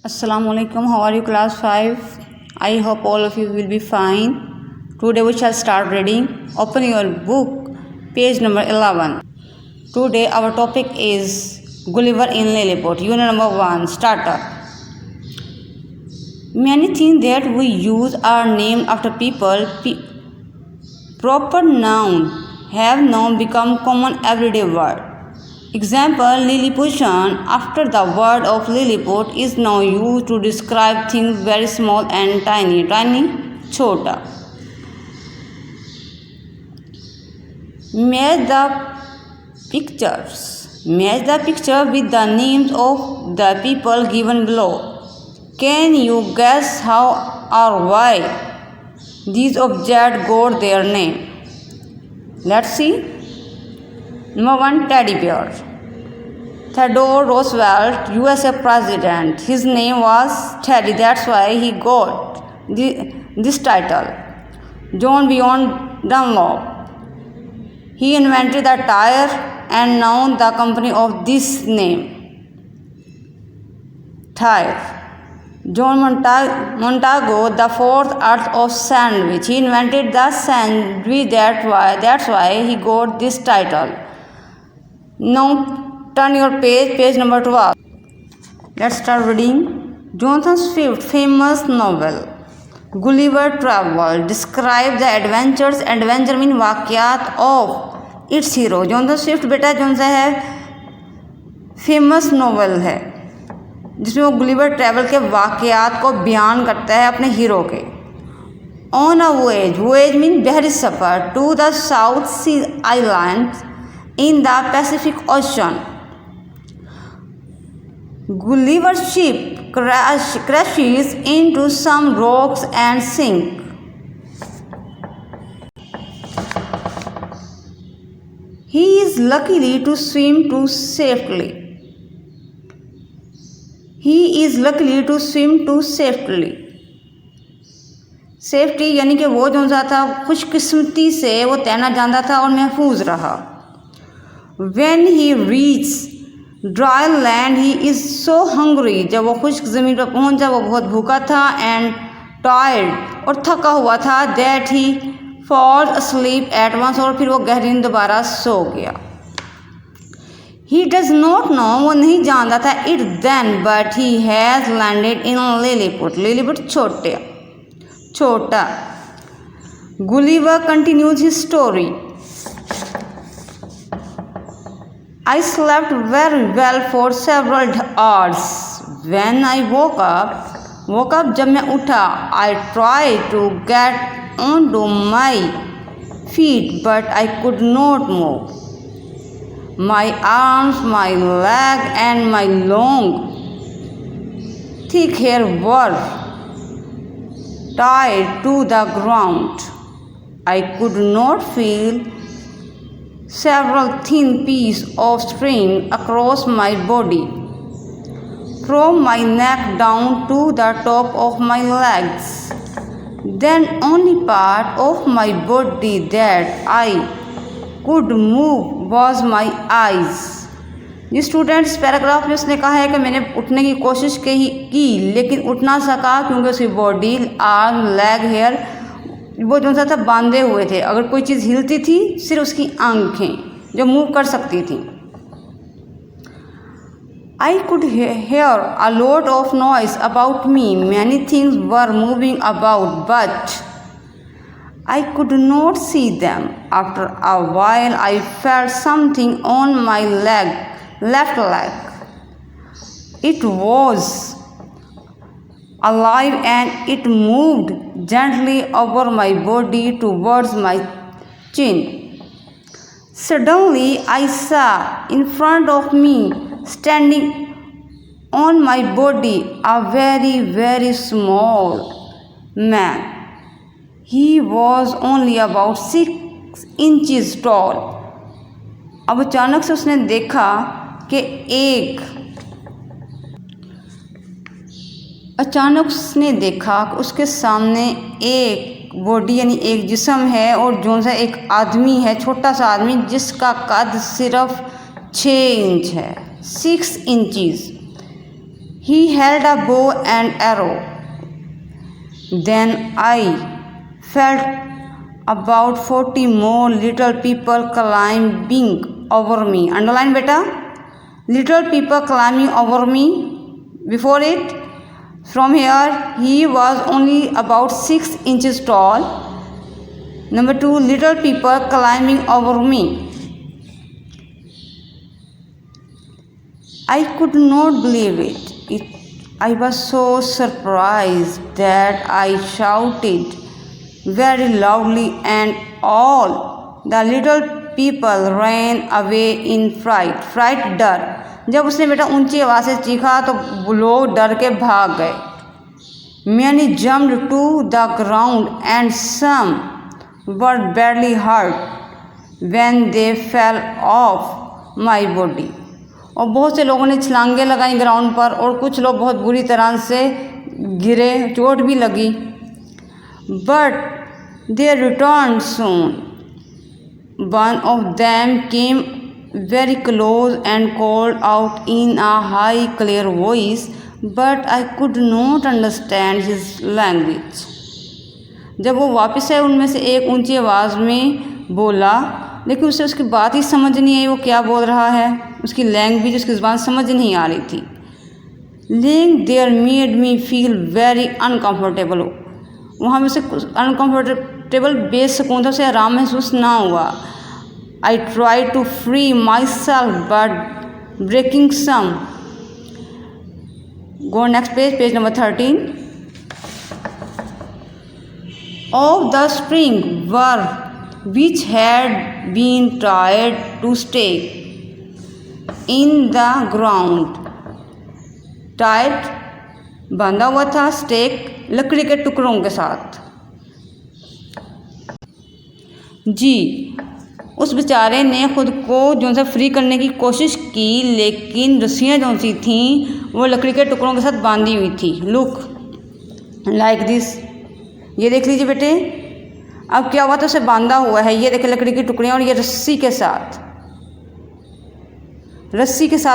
Assalamualaikum. How are you, class 5? I hope all of you will be fine. Today we shall start reading. Open your book, page number 11. Today our topic is Gulliver in Lilliput. Unit number 1, starter. Many things that we use are named after people. Proper noun have now become common everyday word. Example, Lilliputian, after the word of Lilliput, is now used to describe things very small and tiny. Tiny, chota. Match the pictures. Match the picture with the names of the people given below. Can you guess how or why these objects got their name? Let's see. Number 1, teddy bear. Theodore Roosevelt, USA President. His name was Teddy. That's why he got this title. John Beyond Dunlop. He invented the tire and now the company of this name. Tire. John Montagu, the fourth earth of sandwich. He invented the sandwich. That's why he got this title. Now turn your page number 12. Let's start reading. Jonathan Swift's famous novel Gulliver Travel describes the adventure mean वाक़यात of its hero. Jonathan Swift बेटा कौन सा है, famous novel है जिसमें वो Gulliver travel के वाक़यात को बयान करता है अपने हीरो के. ऑन अ वोएज मीन बहरी सफ़र to the south sea islands in the Pacific Ocean. Gulliver's ship crashes into some rocks and sinks. He is lucky to swim to safely. Safety यानी कि वो जो सा था खुशकिस्मती से वो तैरना जानता था और महफूज रहा. When he reached dry land, he is so hungry. जब वो खुश्क ज़मीन पर पहुंचा वो बहुत भूखा था and tired और थका हुआ था that he falls asleep at once और फिर वो गहरी नींद दोबारा सो गया. He does not know, वो नहीं जानता था it then, but he has landed in Lilliput. Lilliput छोटा. Gulliver continues his story. I slept very well for several hours. When I woke up जब मैं उठा, I tried to get onto my feet, but I could not move. My arms, my leg, and my long, thick hair were tied to the ground. I could not feel several thin pieces of string across my body, from my neck down to the top of my legs. Then only part of my body that I could move was my eyes. ये student इस paragraph में उसने कहा है कि मैंने उठने की कोशिश की लेकिन उठ ना सका क्योंकि उसकी बॉडी, आर्म, लेग, हेयर वो जो सा था बांधे हुए थे. अगर कोई चीज़ हिलती थी सिर्फ उसकी आंखें जो मूव कर सकती थी. I could hear a lot of noise about me. Many things were moving about, but I could not see them. After a while, I felt something on my left leg. It was alive and it moved gently over my body towards my chin. Suddenly, I saw in front of me, standing on my body, a very, very small man. He was only about 6 inches tall. अब अचानक से उसने देखा कि उसके सामने एक body यानी एक जिस्म है और जो सा एक आदमी है, छोटा सा आदमी जिसका कद सिर्फ 6 इंच है, 6 inches. He held a bow and arrow. Then I felt about 40 more little people climbing over me. Underline beta. Little people climbing over me. Before it, from here, he was only about 6 inches tall. Number 2, little people climbing over me. I could not believe it. I was so surprised that I shouted very loudly, and all the little people ran away in fright. Fright, डर. जब उसने बेटा ऊंची आवाज़ से चीखा तो लोग डर के भाग गए. Many jumped to the ground and some were badly hurt when they fell off my body. और बहुत से लोगों ने छलांगे लगाई ग्राउंड पर और कुछ लोग बहुत बुरी तरह से गिरे, चोट भी लगी. But they returned soon. One of them came very close and called out in a high, clear voice, but I could not understand his language. जब वो वापस आए उनमें से एक ऊंची आवाज़ में बोला, लेकिन उसे उसकी बात ही समझ नहीं आई वो क्या बोल रहा है. उसकी लैंग्वेज, उसकी ज़ुबान समझ नहीं आ रही थी. Laying there made me feel very uncomfortable. वहाँ में उसे अनकम्फर्टेबल बेसुकून था, उसे आराम महसूस ना हुआ. I tried to free myself but breaking some. Go next page, page number 13. Of the string were which had been tied to stake in the ground. Tied बंधा हुआ था, स्टेक लकड़ी के टुकड़ों के साथ. जी, उस बेचारे ने खुद को जो सा फ्री करने की कोशिश की, लेकिन रस्सियाँ जो सी थीं वो लकड़ी के टुकड़ों के साथ बांधी हुई थी. Look like this. ये देख लीजिए बेटे. अब क्या हुआ, तो उसे बांधा हुआ है. ये देखे लकड़ी की टुकड़ियाँ और ये रस्सी के साथ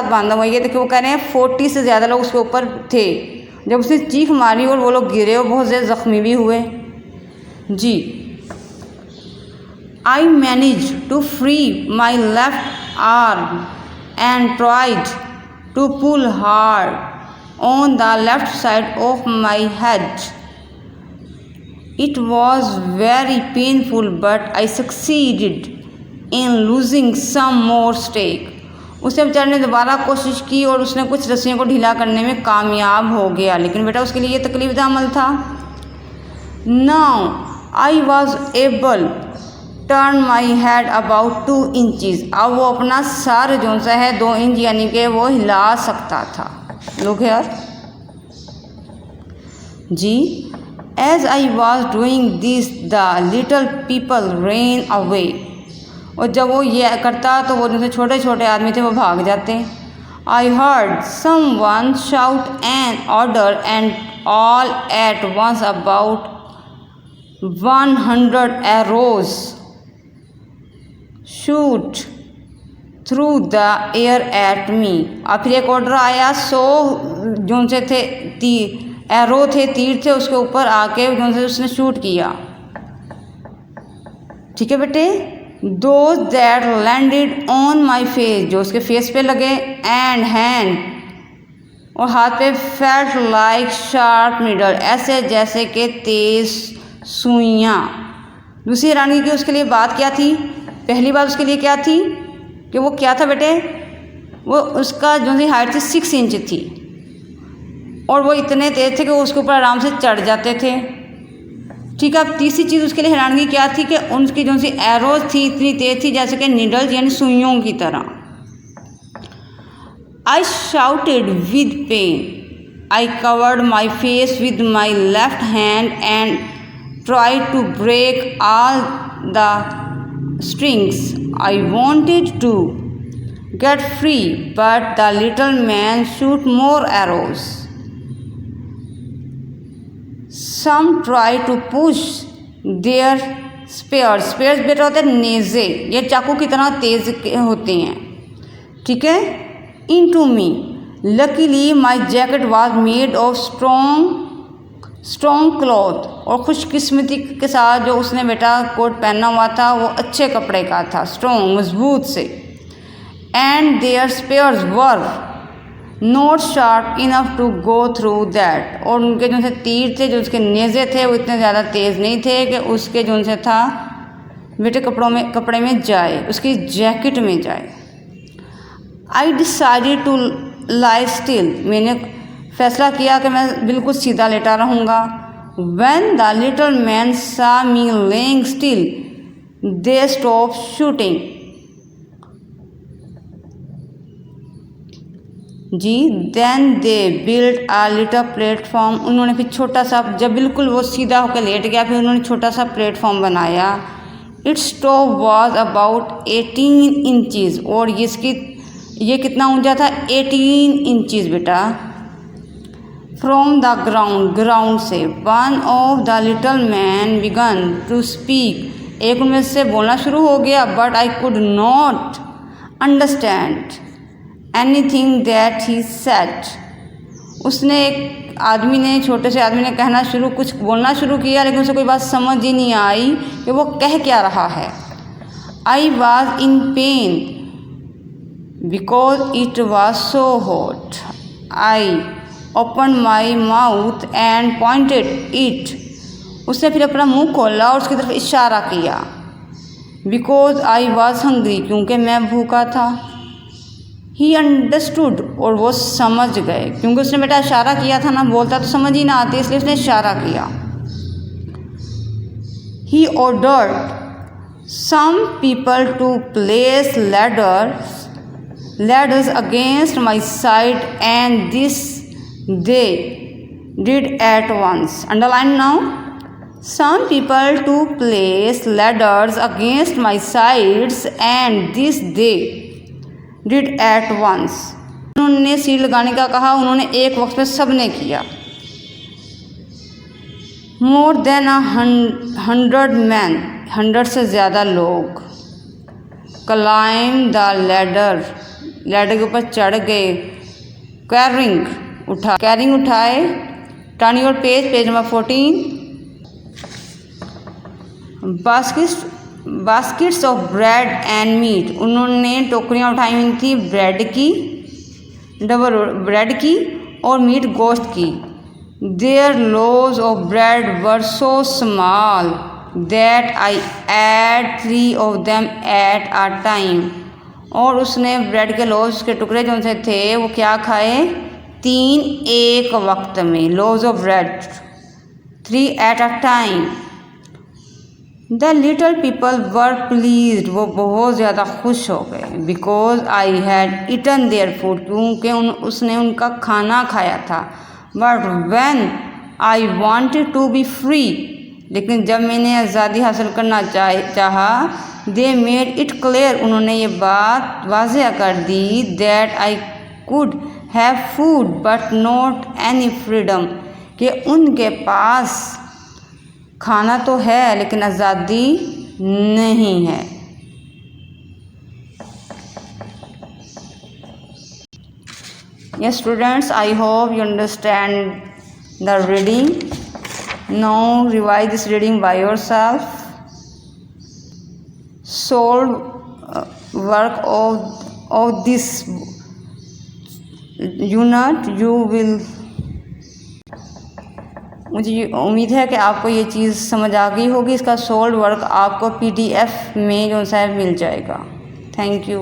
बांधा हुआ है. ये देखिए वो कह रहे हैं 40 से ज़्यादा लोग उसके ऊपर थे. जब उसने चीख मारी और वो लोग गिरे और बहुत ज़्यादा ज़ख्मी भी हुए. जी. I managed to free my left arm and tried to pull hard on the left side of my head. It was very painful, but I succeeded in losing some more stake. उसने बेचारे ने दोबारा कोशिश की और उसने कुछ रस्सियों को ढीला करने में कामयाब हो गया, लेकिन बेटा उसके लिए ये तकलीफ दा अमल था. Now I was able turn my head about 2 inches. अब वो अपना सर जो सा है 2 इंच यानी कि वो हिला सकता था. Look here. Ji. As I was doing this, the little people ran away. और जब वो ये करता तो वो जैसे छोटे छोटे आदमी थे वो भाग जाते. I heard someone shout an order, and all at once about 100 arrows shoot through the air at me. और फिर एक ऑर्डर आया. 100 जो से थे एरो थे, तीर थे, उसके ऊपर आके जो से उसने शूट किया. ठीक है बेटे. Those that landed on my face, जो उसके फेस पे लगे, and hand और हाथ पे, felt like sharp needle, ऐसे जैसे कि तेज सुइयाँ. दूसरी हैरानगी की उसके लिए बात क्या थी. पहली बात उसके लिए क्या थी कि वो क्या था बेटे, वो उसका जो सी हाइट थी 6 इंच थी और वो इतने तेज थे कि वो उसके ऊपर आराम से चढ़ जाते थे. ठीक है. अब तीसरी चीज़ उसके लिए हैरानगी क्या थी कि उनकी जो सी एरोज थी इतनी तेज थी जैसे कि नीडल्स यानी सुइयों की तरह. I shouted with pain. I covered my face with my left hand and tried to break all the strings. I wanted to get free, but the little man shoot more arrows. Some try to push their spears. Spears बेटा होते हैं नेज़े, ये चाकू की तरह तेज होते हैं. ठीक है. Into me, luckily my jacket was made of strong cloth, और खुशकिस्मती के साथ जो उसने बेटा कोट पहना हुआ था वो अच्छे कपड़े का था, स्ट्रॉन्ग, मजबूत से। And their spears were not sharp enough to go through that, और उनके जो से तीर थे, जो उसके नेज़े थे, वो इतने ज़्यादा तेज़ नहीं थे कि उसके जो से था बेटे कपड़े में जाए, उसकी जैकेट में जाए। I decided to lie still, मैंने फैसला किया कि मैं बिल्कुल सीधा लेटा रहूँगा। When the little men saw me laying still, they stopped shooting. Ji, then they built a little platform. उन्होंने फिर छोटा सा, जब बिल्कुल वो सीधा होकर लेट गया, फिर उन्होंने छोटा सा प्लेटफॉर्म बनाया। Its top was about 18 inches, और ये कितना ऊंचा था? 18 इंचज़ बेटा। फ्रॉम द ग्राउंड से। One of the little man began to speak, एक उनमें से बोलना शुरू हो गया। But I could not understand anything that he said, उसने छोटे से आदमी ने कुछ बोलना शुरू किया, लेकिन उसे कोई बात समझ ही नहीं आई कि वो कह क्या रहा है। I was in pain because it was so hot. I open my mouth and pointed it, उसने फिर अपना मुंह खोला और उसकी तरफ इशारा किया। बिकॉज आई वॉज हंग्री, क्योंकि मैं भूखा था। ही अंडरस्टूड, और वो समझ गए, क्योंकि उसने बेटा इशारा किया था ना, बोलता तो समझ ही ना आती, इसलिए उसने इशारा किया। He ordered some people to place ladders against my side, and this they did at once. Underline now. Some people to place ladders against my sides, and this they did at once. उन्होंने सीढ़ी लगाने का कहा, उन्होंने एक वक्त में सबने किया। More than 100 men, 100 से ज़्यादा लोग climb the ladder के ऊपर चढ़ गए। कैरिंग उठाए। Turn your page number 14। Baskets of bread and meat, उन्होंने टोकरियाँ उठाई हुई थी ब्रेड की और मीट गोश्त की। Their loaves of bread were so small that I ate 3 of them at a time, और उसने ब्रेड के लोव्स के टुकड़े जो से थे वो क्या खाए? 3 एक वक्त में। Loaves of bread 3 at a time. The little people were pleased, वो बहुत ज़्यादा खुश हो गए। Because I had eaten their food, क्योंकि उसने उनका खाना खाया था। But when I wanted to be free, लेकिन जब मैंने आज़ादी हासिल करना चाहा, दे मेड इट क्लियर, उन्होंने ये बात वाज़ेह कर दी, that I could have food but not any freedom, कि उनके पास खाना तो है लेकिन आज़ादी नहीं है। Yes students, I hope you understand the reading. Now revise this reading by yourself. Solve work of this unit. You will, मुझे उम्मीद है कि आपको ये चीज़ समझ आ गई होगी। इसका सोल्व वर्क आपको PDF में जो है मिल जाएगा। Thank you.